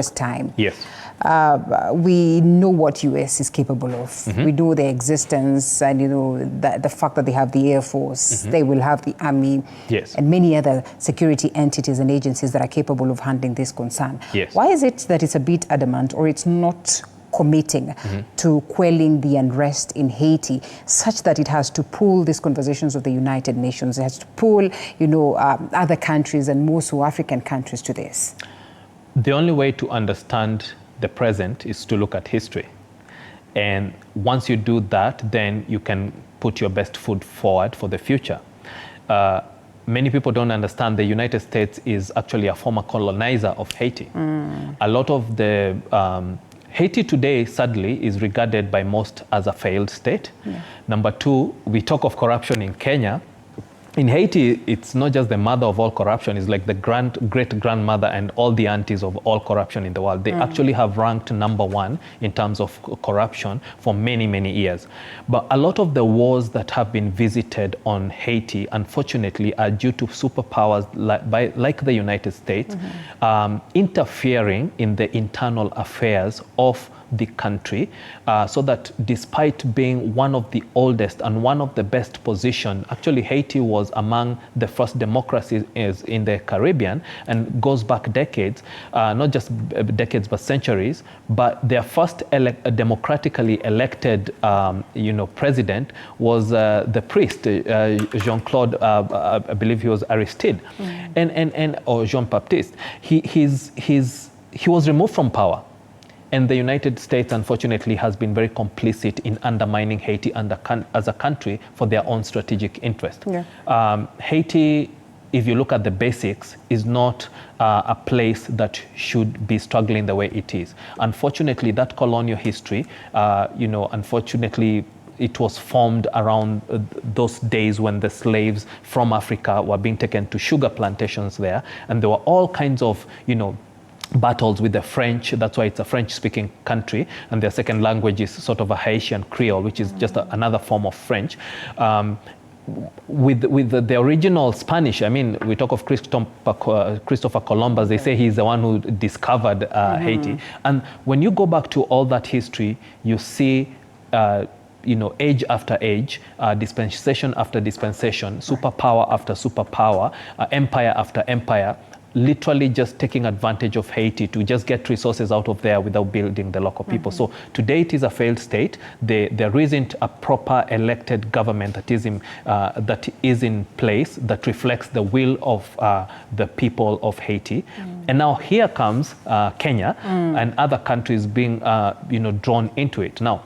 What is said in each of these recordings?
time. Yes. We know what US is capable of. We know their existence, and the fact that they have the Air Force, they will have the Army, yes, and many other security entities and agencies that are capable of handling this concern. Yes. Why is it that it's a bit adamant, or it's not committing to quelling the unrest in Haiti, such that it has to pull these conversations of the United Nations, it has to pull other countries, and more so African countries, to this? The only way to understand the present is to look at history. And once you do that, then you can put your best foot forward for the future. Many people don't understand the United States is actually a former colonizer of Haiti. A lot of the Haiti today, sadly, is regarded by most as a failed state. Yeah. Number two, we talk of corruption in Kenya. In Haiti, it's not just the mother of all corruption, it's like the great-grandmother and all the aunties of all corruption in the world. They actually have ranked #1 in terms of corruption for many, many years. But a lot of the wars that have been visited on Haiti, unfortunately, are due to superpowers like the United States interfering in the internal affairs of the country, so that despite being one of the oldest and one of the best positioned, actually Haiti was among the first democracies in the Caribbean and goes back decades, not just decades but centuries, but their first democratically elected president was the priest, Jean-Claude, I believe he was Aristide, or Jean-Baptiste. He was removed from power. And the United States, unfortunately, has been very complicit in undermining Haiti as a country for their own strategic interest. Yeah. Haiti, if you look at the basics, is not a place that should be struggling the way it is. Unfortunately, that colonial history, unfortunately, it was formed around those days when the slaves from Africa were being taken to sugar plantations there. And there were all kinds of, battles with the French. That's why it's a French-speaking country, and their second language is sort of a Haitian Creole, which is just another form of French. With the original Spanish, I mean, we talk of Christopher Columbus. They say he's the one who discovered Haiti. And when you go back to all that history, you see age after age, dispensation after dispensation, superpower after superpower, empire after empire, literally just taking advantage of Haiti to just get resources out of there without building the local people. So today it is a failed state. There isn't a proper elected government that is in place that reflects the will of the people of Haiti. And now here comes Kenya and other countries being drawn into it. Now,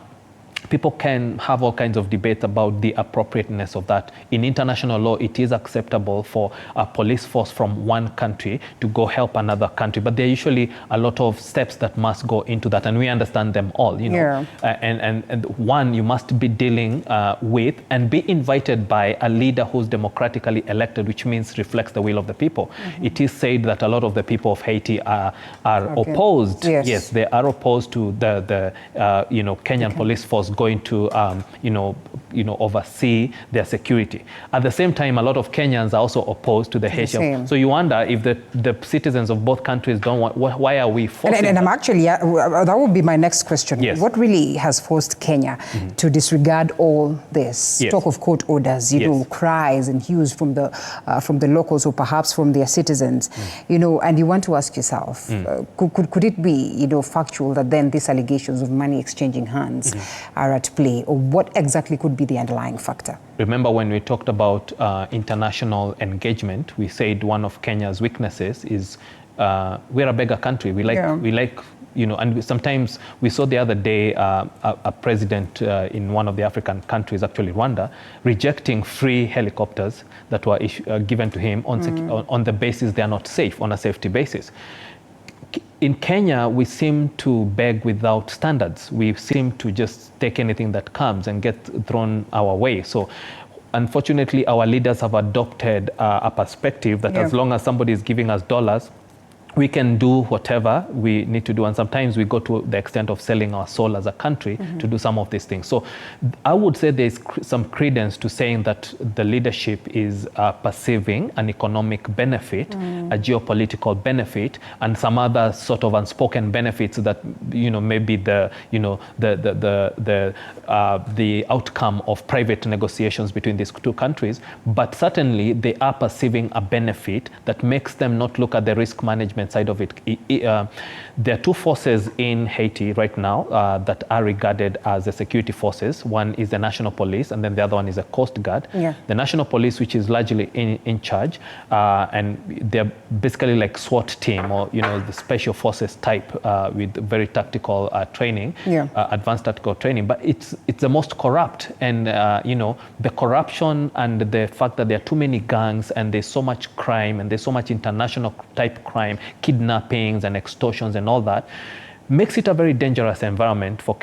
people can have all kinds of debates about the appropriateness of that. In international law, it is acceptable for a police force from one country to go help another country, but there are usually a lot of steps that must go into that, and we understand them all, Yeah. And one, you must be dealing with and be invited by a leader who's democratically elected, which means reflects the will of the people. It is said that a lot of the people of Haiti are opposed. Yes, they are opposed to the Kenyan police force going to oversee their security. At the same time, a lot of Kenyans are also opposed to the Haitian. So you wonder if the citizens of both countries don't want, why are we forcing and I'm actually, that would be my next question. Yes. What really has forced Kenya to disregard all this? Talk of court orders, cries and hues from the locals or perhaps from their citizens, and you want to ask yourself, could it be, factual that then these allegations of money exchanging hands are at play, or what exactly could be the underlying factor? Remember when we talked about international engagement, we said one of Kenya's weaknesses is we're a beggar country. We like, and sometimes we saw the other day a president in one of the African countries, actually Rwanda, rejecting free helicopters that were given to him on the basis they are not safe, on a safety basis. In Kenya, we seem to beg without standards. We seem to just take anything that comes and get thrown our way. So unfortunately, our leaders have adopted a perspective that as long as somebody is giving us dollars, we can do whatever we need to do. And sometimes we go to the extent of selling our soul as a country to do some of these things. So I would say there's some credence to saying that the leadership is perceiving an economic benefit a geopolitical benefit and some other sort of unspoken benefits that, maybe the outcome of private negotiations between these two countries. But certainly they are perceiving a benefit that makes them not look at the risk management side of it. There are two forces in Haiti right now that are regarded as the security forces. One is the National Police, and then the other one is a Coast Guard. Yeah. The National Police, which is largely in charge, and they're basically like SWAT team, or the special forces type with very tactical training, advanced tactical training. But it's the most corrupt, and the corruption and the fact that there are too many gangs and there's so much crime and there's so much international type crime, kidnappings and extortions and all that, makes it a very dangerous environment for